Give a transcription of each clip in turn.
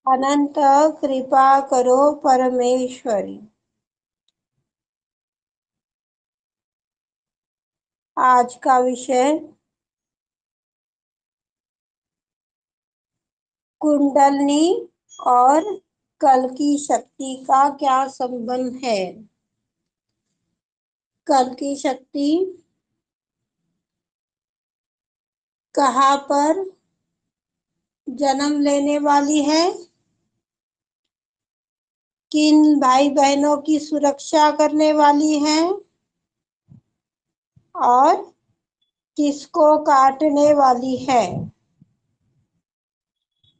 अनंत कृपा करो परमेश्वरी। आज का विषय कुंडलनी और कल की शक्ति का क्या संबंध है। कल की शक्ति कहाँ पर जन्म लेने वाली है, किन भाई बहनों की सुरक्षा करने वाली है और किसको काटने वाली है,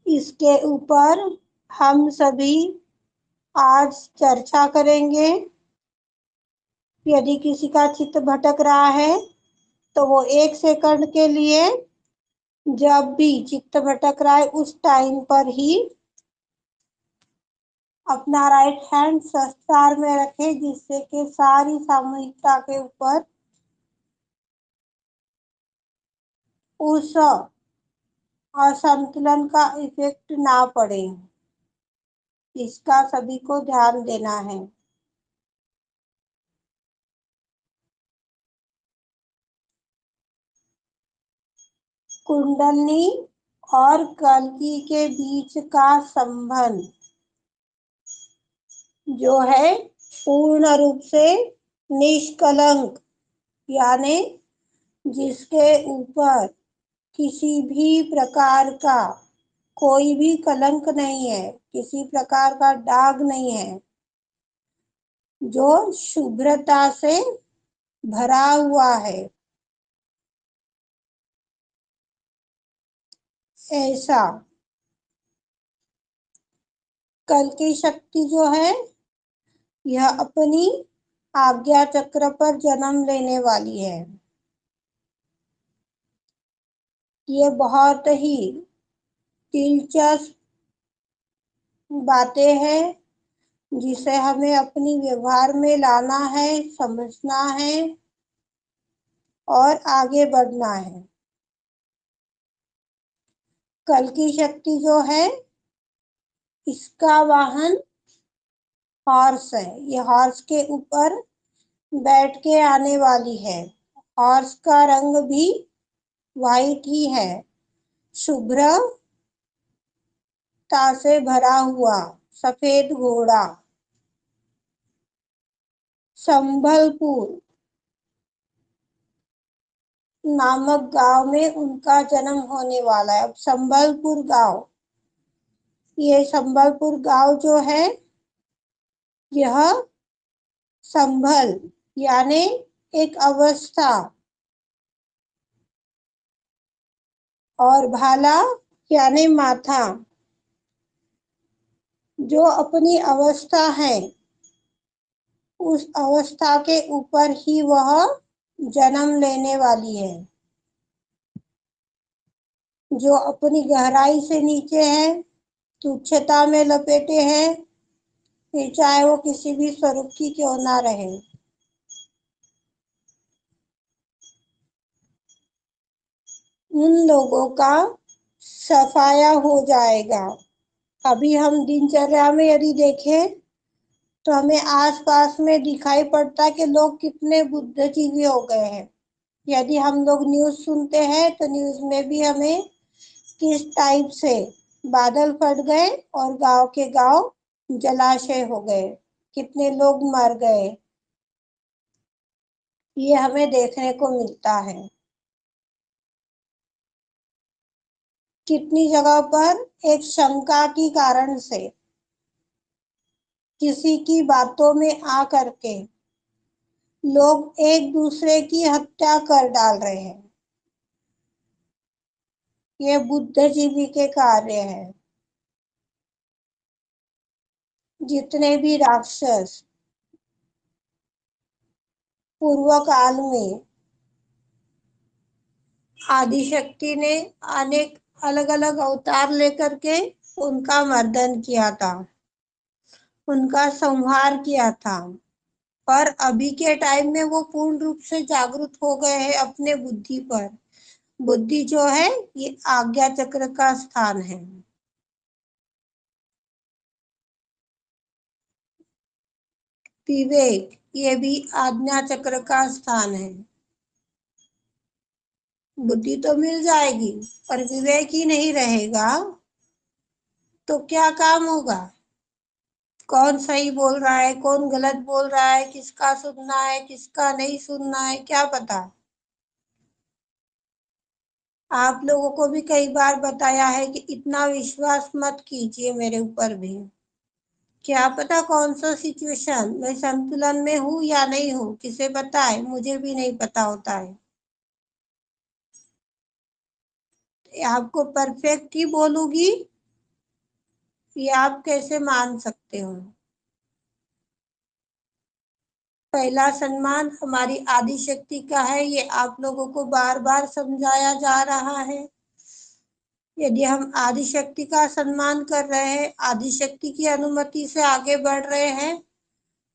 इसके ऊपर हम सभी आज चर्चा करेंगे। यदि किसी का चित्त भटक रहा है तो वो 1 सेकंड के लिए, जब भी चित्त भटक रहा है उस टाइम पर ही अपना राइट हैंड सहस्त्रार में रखे, जिससे कि सारी सामूहिकता के ऊपर उस असंतुलन का इफेक्ट ना पड़े। इसका सभी को ध्यान देना है। कुंडलनी और कल्कि के बीच का संबंध जो है पूर्ण रूप से निष्कलंक, यानी जिसके ऊपर किसी भी प्रकार का कोई भी कलंक नहीं है, किसी प्रकार का दाग नहीं है, जो शुभ्रता से भरा हुआ है, ऐसा कल की शक्ति जो है यह अपनी आज्ञा चक्र पर जन्म लेने वाली है। ये बहुत ही दिलचस्प बातें हैं जिसे हमें अपनी व्यवहार में लाना है, समझना है और आगे बढ़ना है। कल की शक्ति जो है इसका वाहन हॉर्स है। ये हॉर्स के ऊपर बैठ के आने वाली है। हॉर्स का रंग भी वाइट ही है, शुभ्रता से भरा हुआ सफेद घोड़ा। संबलपुर नामक गांव में उनका जन्म होने वाला है। अब संबलपुर गांव, ये संबलपुर गांव जो है यह संभल यानी एक अवस्था और भाला यानी माथा, जो अपनी अवस्था है उस अवस्था के ऊपर ही वह जन्म लेने वाली है। जो अपनी गहराई से नीचे है, तुच्छता में लपेटे हैं, फिर चाहे वो किसी भी स्वरूप की क्यों ना रहे। उन लोगों का सफाया हो जाएगा। अभी हम दिनचर्या में यदि देखें तो हमें आसपास में दिखाई पड़ता है कि लोग कितने बुद्धिजीवी हो गए हैं। यदि हम लोग न्यूज़ सुनते हैं तो न्यूज़ में भी हमें किस टाइप से बादल फट गए और गांव के गांव जलाशय हो गए, कितने लोग मर गए, ये हमें देखने को मिलता है। कितनी जगह पर एक शंका की कारण से किसी की बातों में आ करके लोग एक दूसरे की हत्या कर डाल रहे हैं। ये बुद्धिजीवी के कार्य है। जितने भी राक्षस पूर्व काल में आदिशक्ति ने अनेक अलग अलग अवतार लेकर के उनका मर्दन किया था, उनका संहार किया था। पर अभी के टाइम में वो पूर्ण रूप से जागरूक हो गए हैं अपने बुद्धि पर। बुद्धि जो है ये आज्ञा चक्र का स्थान है। विवेक, ये भी आज्ञा चक्र का स्थान है। बुद्धि तो मिल जाएगी पर विवेक ही नहीं रहेगा तो क्या काम होगा? कौन सही बोल रहा है, कौन गलत बोल रहा है, किसका सुनना है, किसका नहीं सुनना है, क्या पता। आप लोगों को भी कई बार बताया है कि इतना विश्वास मत कीजिए मेरे ऊपर भी। क्या पता कौन सा सिचुएशन मैं संतुलन में हूँ या नहीं हूँ, किसे पता है? मुझे भी नहीं पता होता है। आपको परफेक्ट ही बोलूंगी, ये आप कैसे मान सकते हो? पहला सम्मान हमारी आदि शक्ति का है, ये आप लोगों को बार बार समझाया जा रहा है। यदि हम आदि शक्ति का सम्मान कर रहे हैं, आदि शक्ति की अनुमति से आगे बढ़ रहे हैं,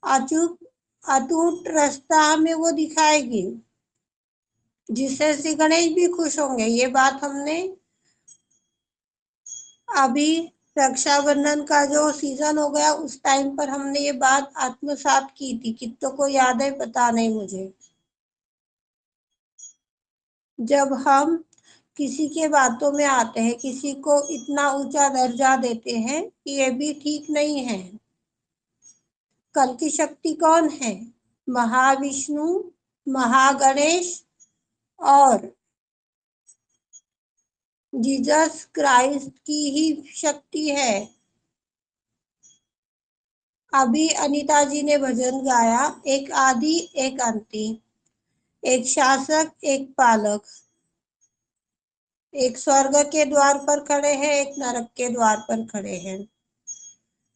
अचूक अटूट रास्ता हमें वो दिखाएगी, जिससे श्री गणेश भी खुश होंगे। ये बात हमने अभी रक्षाबंधन का जो सीजन हो गया उस टाइम पर हमने ये बात आत्मसात की थी। कितनों को याद है पता नहीं मुझे। जब हम किसी के बातों में आते हैं, किसी को इतना ऊंचा दर्जा देते हैं, ये भी ठीक नहीं है। कल की शक्ति कौन है? महाविष्णु, महागणेश और जीसस क्राइस्ट की ही शक्ति है। अभी अनीता जी ने भजन गाया, एक आदि एक अंती, एक शासक एक पालक, एक स्वर्ग के द्वार पर खड़े हैं, एक नरक के द्वार पर खड़े हैं।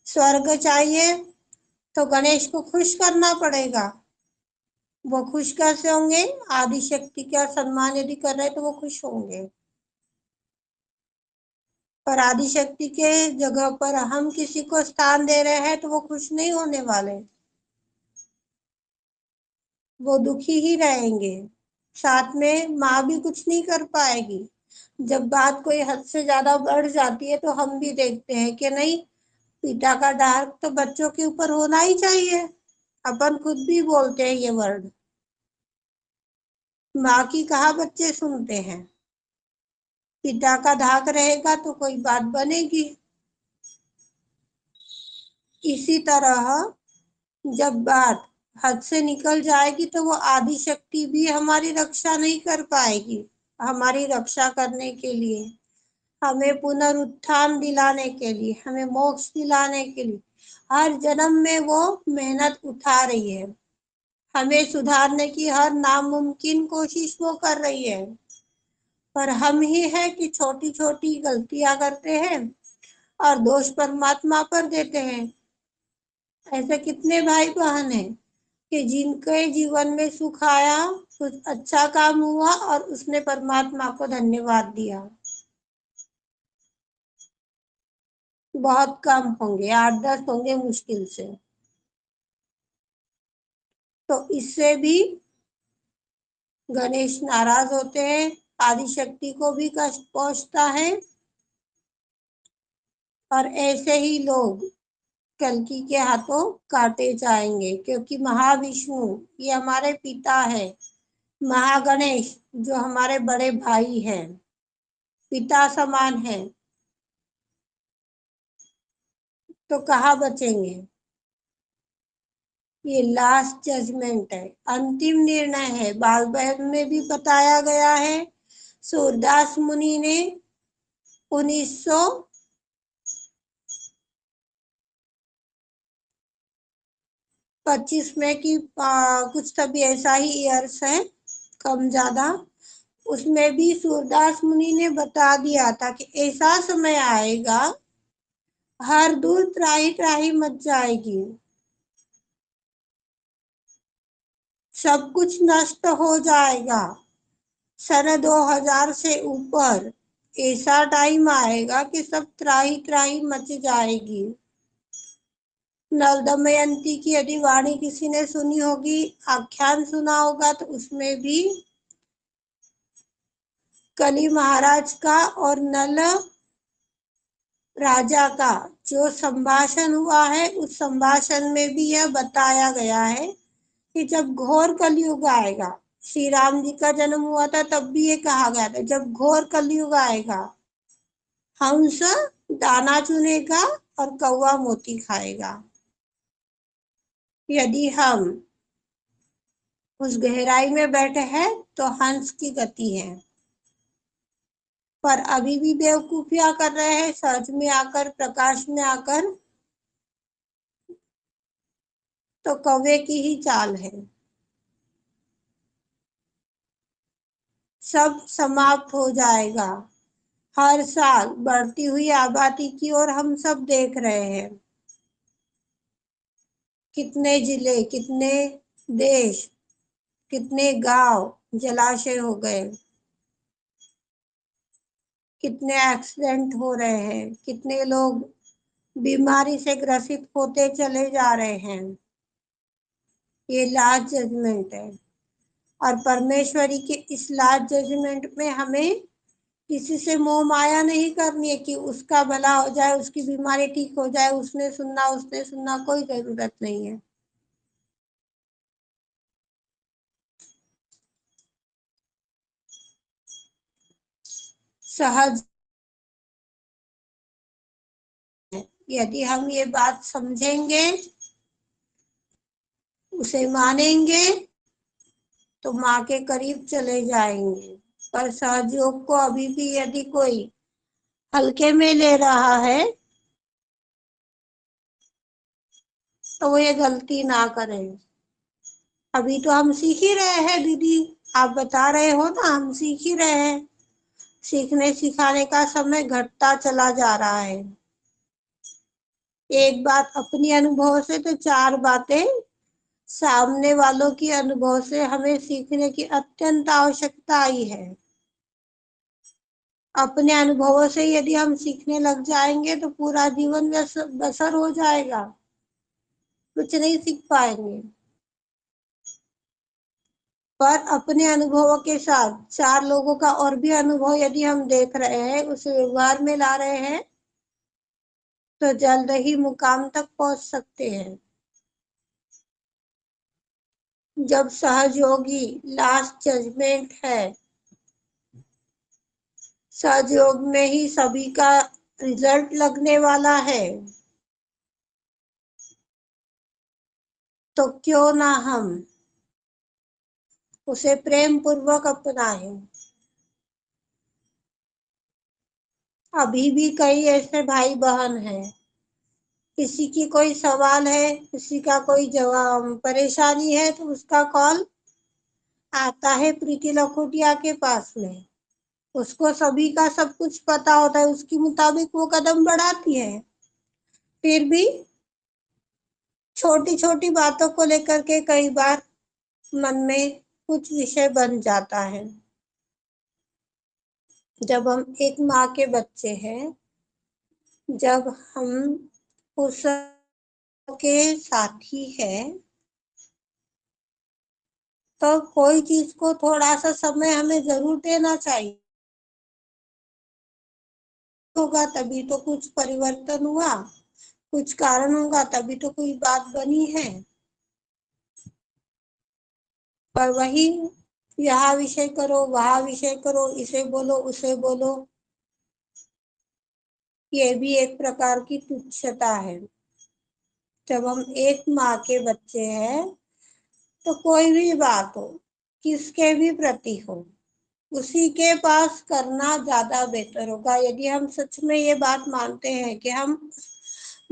स्वर्ग चाहिए तो गणेश को खुश करना पड़ेगा। वो खुश कैसे होंगे? आदि शक्ति का सम्मान यदि कर रहे तो वो खुश होंगे। पर आदि शक्ति के जगह पर हम किसी को स्थान दे रहे हैं तो वो खुश नहीं होने वाले, वो दुखी ही रहेंगे। साथ में माँ भी कुछ नहीं कर पाएगी। जब बात कोई हद से ज्यादा बढ़ जाती है तो हम भी देखते हैं कि नहीं, पिता का डार्क तो बच्चों के ऊपर होना ही चाहिए। अपन खुद भी बोलते हैं ये वर्ड। माँ की कहा बच्चे सुनते हैं। पिता का धाक रहेगा तो कोई बात बनेगी। इसी तरह जब बात हद से निकल जाएगी तो वो आदि शक्ति भी हमारी रक्षा नहीं कर पाएगी। हमारी रक्षा करने के लिए, हमें पुनरुत्थान दिलाने के लिए, हमें मोक्ष दिलाने के लिए हर जन्म में वो मेहनत उठा रही है। हमें सुधारने की हर नामुमकिन कोशिश वो कर रही है। पर हम ही है कि छोटी छोटी गलतियां करते हैं और दोष परमात्मा पर देते हैं। ऐसे कितने भाई बहन हैं कि जिनके जीवन में सुख आया, कुछ अच्छा काम हुआ और उसने परमात्मा को धन्यवाद दिया। बहुत कम होंगे, 8-10 होंगे मुश्किल से। तो इससे भी गणेश नाराज होते हैं, आदि शक्ति को भी कष्ट पहुंचता है। और ऐसे ही लोग कल्कि के हाथों काटे जाएंगे, क्योंकि महाविष्णु ये हमारे पिता है, महागणेश जो हमारे बड़े भाई हैं, पिता समान है, तो कहाँ बचेंगे? ये लास्ट जजमेंट है, अंतिम निर्णय है। बाल बहन में भी बताया गया है। सूरदास मुनि ने 1925 में की कुछ तभी ऐसा ही ईयर्स है, कम ज्यादा, उसमें भी सूरदास मुनि ने बता दिया था कि ऐसा समय आएगा, हर दूर त्राही त्राही मच जाएगी, सब कुछ नष्ट हो जाएगा। सन 2000 से ऊपर ऐसा टाइम आएगा कि सब त्राही त्राही मच जाएगी। नल दमयंती की यदि वाणी किसी ने सुनी होगी, आख्यान सुना होगा, तो उसमें भी कली महाराज का और नल राजा का जो संभाषण हुआ है उस संभाषण में भी यह बताया गया है कि जब घोर कलयुग आएगा, श्री राम जी का जन्म हुआ था तब भी ये कहा गया था, जब घोर कलयुग आएगा हंस दाना चुनेगा और कौवा मोती खाएगा। यदि हम उस गहराई में बैठे हैं तो हंस की गति है, पर अभी भी बेवकूफियां कर रहे हैं, सहज में आकर, प्रकाश में आकर, तो कौवे की ही चाल है। सब समाप्त हो जाएगा। हर साल बढ़ती हुई आबादी की ओर हम सब देख रहे हैं। कितने जिले, कितने देश, कितने गांव जलाशय हो गए, कितने एक्सीडेंट हो रहे हैं, कितने लोग बीमारी से ग्रसित होते चले जा रहे हैं। ये लास्ट जजमेंट है और परमेश्वरी के इस लास्ट जजमेंट में हमें किसी से मोह माया नहीं करनी है कि उसका भला हो जाए, उसकी बीमारी ठीक हो जाए, उसने सुनना, कोई जरूरत नहीं है। सहज है। यदि हम ये बात समझेंगे, उसे मानेंगे, तो माँ के करीब चले जाएंगे। पर सहयोग को अभी भी यदि कोई हल्के में ले रहा है तो वो ये गलती ना करें। अभी तो हम सीख ही रहे हैं दीदी, आप बता रहे हो ना, हम सीख ही रहे हैं। सीखने सिखाने का समय घटता चला जा रहा है। एक बात अपनी अनुभव से तो चार बातें सामने वालों की अनुभव से हमें सीखने की अत्यंत आवश्यकता आई है। अपने अनुभवों से यदि हम सीखने लग जाएंगे तो पूरा जीवन बसर हो जाएगा, कुछ नहीं सीख पाएंगे। पर अपने अनुभवों के साथ चार लोगों का और भी अनुभव यदि हम देख रहे हैं, उसे व्यवहार में ला रहे हैं, तो जल्द ही मुकाम तक पहुंच सकते हैं। जब सहयोगी लास्ट जजमेंट है, सहयोग में ही सभी का रिजल्ट लगने वाला है, तो क्यों ना हम उसे प्रेम पूर्वक अपनाएं। अभी भी कई ऐसे भाई बहन हैं, किसी की कोई सवाल है, किसी का कोई जवाब परेशानी है तो उसका कॉल आता है प्रीति लखोटिया के पास में। उसको सभी का सब कुछ पता होता है, उसके मुताबिक वो कदम बढ़ाती है। फिर भी छोटी छोटी बातों को लेकर के कई बार मन में कुछ विषय बन जाता है। जब हम एक माँ के बच्चे हैं, जब हम उस के साथी है, तो कोई चीज को थोड़ा सा समय हमें जरूर देना चाहिए। होगा तभी तो कुछ परिवर्तन हुआ, कुछ कारण होगा तभी तो कोई बात बनी है। पर वही यहाँ विषय करो, वहां विषय करो, इसे बोलो, उसे बोलो, ये भी एक प्रकार की तुच्छता है। जब हम एक माँ के बच्चे हैं तो कोई भी बात हो, किसके भी प्रति हो, उसी के पास करना ज्यादा बेहतर होगा। यदि हम सच में ये बात मानते हैं कि हम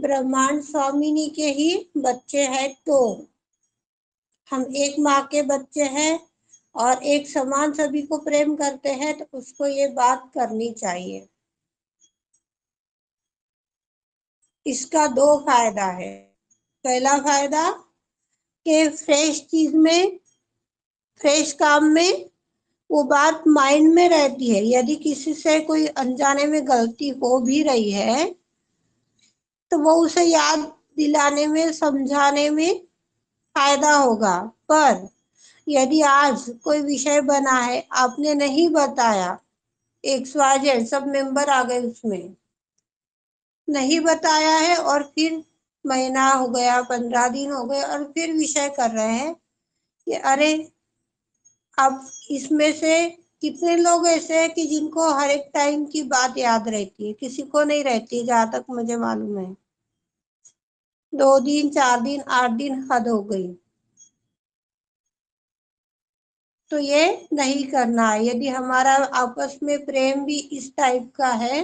ब्रह्मांड स्वामिनी के ही बच्चे हैं, तो हम एक माँ के बच्चे हैं और एक समान सभी को प्रेम करते हैं, तो उसको ये बात करनी चाहिए। इसका दो फायदा है। पहला फायदा कि फ्रेश चीज में, फ्रेश काम में वो बात माइंड में रहती है। यदि किसी से कोई अनजाने में गलती हो भी रही है तो वो उसे याद दिलाने में, समझाने में फायदा होगा। पर यदि आज कोई विषय बना है, आपने नहीं बताया, XYZ सब मेंबर आ गए उसमें, नहीं बताया है और फिर महीना हो गया, 15 दिन हो गए और फिर विषय कर रहे हैं कि अरे अब इसमें से कितने लोग ऐसे हैं कि जिनको हर एक टाइम की बात याद रहती है, किसी को नहीं रहती, जहां तक मुझे मालूम है। 2 दिन, 4 दिन, 8 दिन हद हो गई। तो ये नहीं करना है। यदि हमारा आपस में प्रेम भी इस टाइप का है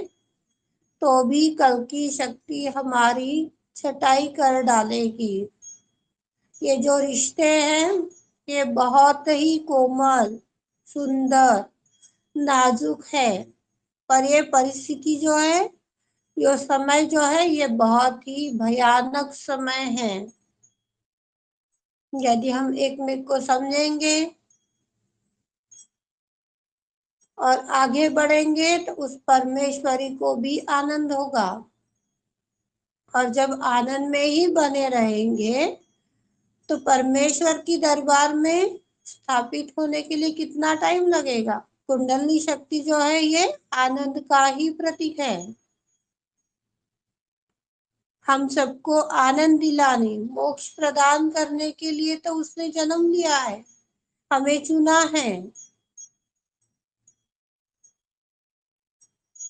तो भी कल की शक्ति हमारी छटाई कर डालेगी। ये जो रिश्ते हैं ये बहुत ही कोमल, सुंदर, नाजुक है, पर ये परिस्थिति जो है, ये समय जो है, ये बहुत ही भयानक समय है। यदि हम एक में को समझेंगे और आगे बढ़ेंगे तो उस परमेश्वरी को भी आनंद होगा। और जब आनंद में ही बने रहेंगे तो परमेश्वर की दरबार में स्थापित होने के लिए कितना टाइम लगेगा। कुंडली शक्ति जो है ये आनंद का ही प्रतीक है। हम सबको आनंद दिलाने, मोक्ष प्रदान करने के लिए तो उसने जन्म लिया है, हमें चुना है।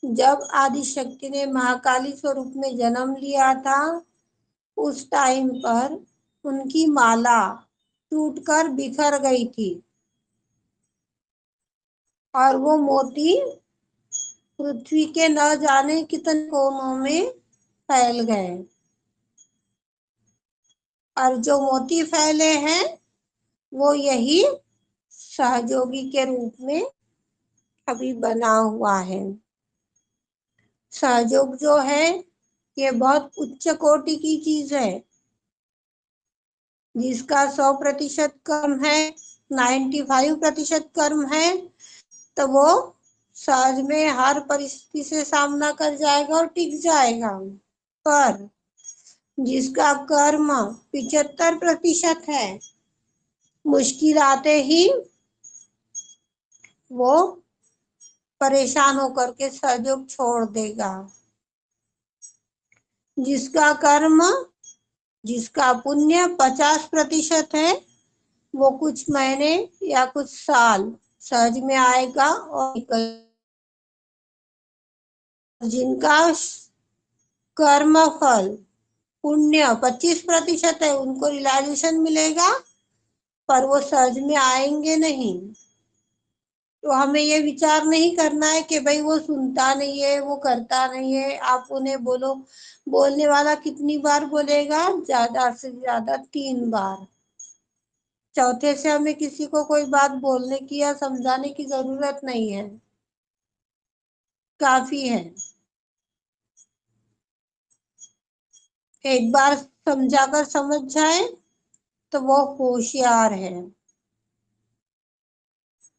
जब आदि शक्ति ने महाकाली स्वरूप में जन्म लिया था उस टाइम पर उनकी माला टूटकर बिखर गई थी और वो मोती पृथ्वी के न जाने कितने कोनों में फैल गए। और जो मोती फैले हैं वो यही सहयोगी के रूप में अभी बना हुआ है। सहयोग जो है ये बहुत उच्च कोटि की चीज है, जिसका 100% कर्म है, 95% कर्म है, तो वो सहज में हर परिस्थिति से सामना कर जाएगा और टिक जाएगा। पर जिसका कर्म 75% है, मुश्किल आते ही वो परेशान होकर के सहयोग छोड़ देगा। जिसका कर्म, जिसका पुण्य 50% है, वो कुछ महीने या कुछ साल सहज में आएगा। और जिनका कर्म फल पुण्य 25% है, उनको रियलाइजेशन मिलेगा, पर वो सहज में आएंगे नहीं। तो हमें ये विचार नहीं करना है कि भाई वो सुनता नहीं है, वो करता नहीं है। आप उन्हें बोलो, बोलने वाला कितनी बार बोलेगा? ज्यादा से ज्यादा 3 बार। चौथे से हमें किसी को कोई बात बोलने की या समझाने की जरूरत नहीं है, काफी है। एक बार समझाकर समझ जाए तो वो होशियार है।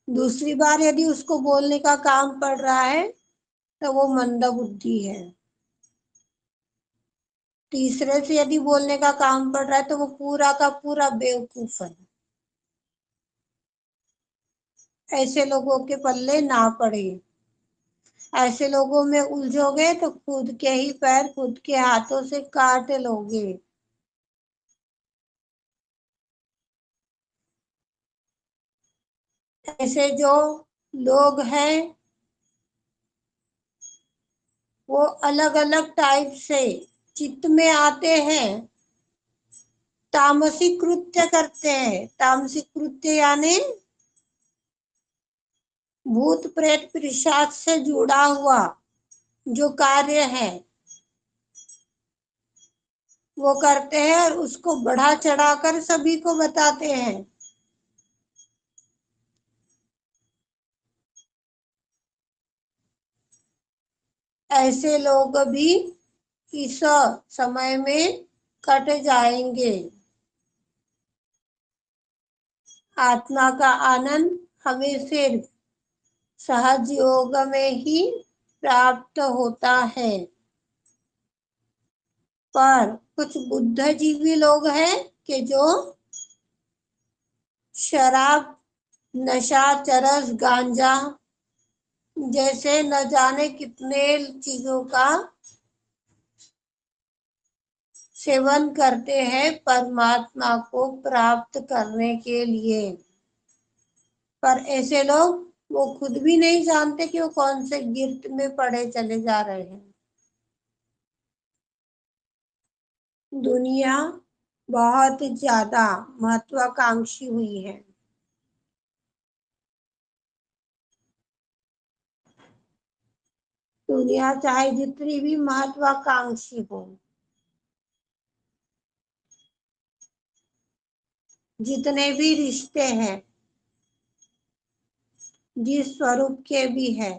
दूसरी बार यदि उसको बोलने का काम पड़ रहा है तो वो मंदबुद्धि है। तीसरे से यदि बोलने का काम पड़ रहा है तो वो पूरा का पूरा बेवकूफ है। ऐसे लोगों के पल्ले ना पड़े। ऐसे लोगों में उलझोगे तो खुद के ही पैर खुद के हाथों से काट लोगे। ऐसे जो लोग हैं वो अलग अलग टाइप से चित्त में आते हैं, तामसिक कृत्य करते हैं। तामसिक कृत्य यानी भूत प्रेत पिशाच से जुड़ा हुआ जो कार्य है वो करते हैं और उसको बढ़ा चढ़ाकर सभी को बताते हैं। ऐसे लोग भी इस समय में कट जाएंगे। आत्मा का आनंद हमें सिर्फ सहज योग में ही प्राप्त होता है। पर कुछ बुद्धिजीवी लोग हैं कि जो शराब, नशा, चरस, गांजा जैसे न जाने कितने चीजों का सेवन करते हैं परमात्मा को प्राप्त करने के लिए। पर ऐसे लोग वो खुद भी नहीं जानते कि वो कौन से गिर्त में पड़े चले जा रहे हैं। दुनिया बहुत ज्यादा महत्वाकांक्षी हुई है। दुनिया चाहे जितनी भी महत्वाकांक्षी हो, जितने भी रिश्ते हैं, जिस स्वरूप के भी है,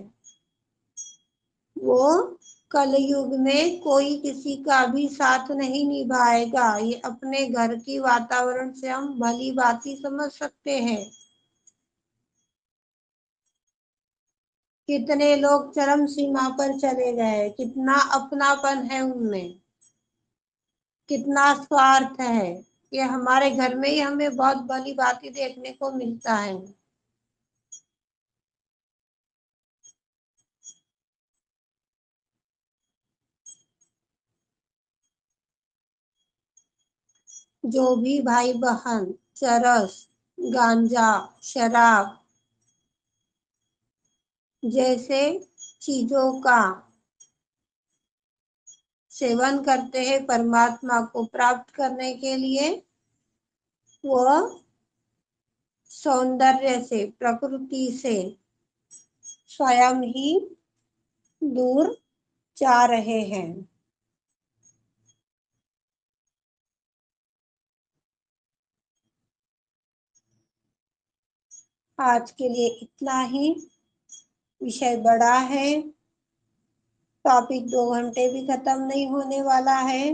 वो कलयुग में कोई किसी का भी साथ नहीं निभाएगा। ये अपने घर की वातावरण से हम भली भांति समझ सकते हैं। कितने लोग चरम सीमा पर चले गए, कितना अपनापन है उनमें, कितना स्वार्थ है। ये हमारे घर में ही हमें बहुत भली भांति देखने को मिलता है। जो भी भाई बहन चरस, गांजा, शराब जैसे चीजों का सेवन करते हैं परमात्मा को प्राप्त करने के लिए, वह सौंदर्य से, प्रकृति से स्वयं ही दूर जा रहे हैं। आज के लिए इतना ही। विषय बड़ा है, टॉपिक 2 घंटे भी खत्म नहीं होने वाला है।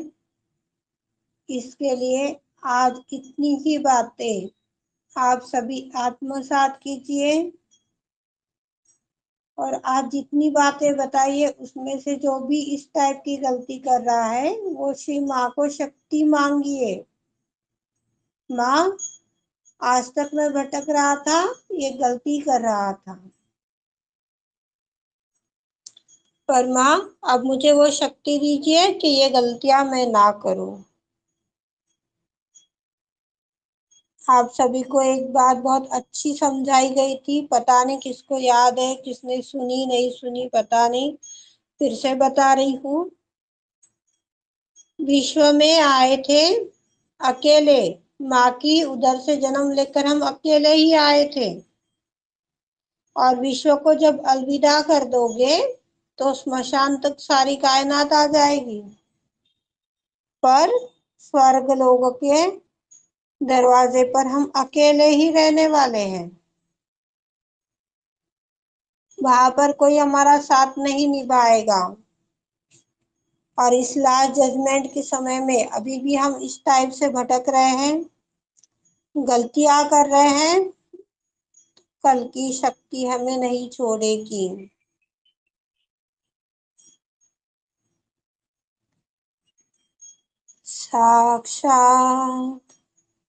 इसके लिए आज इतनी ही बातें आप सभी आत्मसात कीजिए। और आज जितनी बातें बताइए उसमें से जो भी इस टाइप की गलती कर रहा है, वो श्री माँ को शक्ति मांगिए। माँ, आज तक मैं भटक रहा था, ये गलती कर रहा था, पर माँ अब मुझे वो शक्ति दीजिए कि ये गलतियां मैं ना करूं। आप सभी को एक बात बहुत अच्छी समझाई गई थी, पता नहीं किसको याद है, किसने सुनी नहीं सुनी पता नहीं, फिर से बता रही हूँ। विश्व में आए थे अकेले, माँ की उदर से जन्म लेकर हम अकेले ही आए थे। और विश्व को जब अलविदा कर दोगे तो स्मशान तक सारी कायनात आ जाएगी। पर स्वर्ग लोक के दरवाजे पर हम अकेले ही रहने वाले हैं। वहां पर कोई हमारा साथ नहीं निभाएगा। और इस लास्ट जजमेंट के समय में अभी भी हम इस टाइप से भटक रहे हैं, गलतियां कर रहे हैं, कल की शक्ति हमें नहीं छोड़ेगी। साक्षात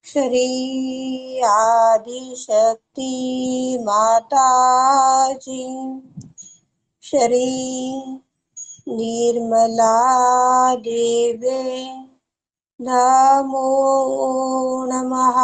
श्री आदि शक्ति माता जी, श्री निर्मला देवे नमो नमः।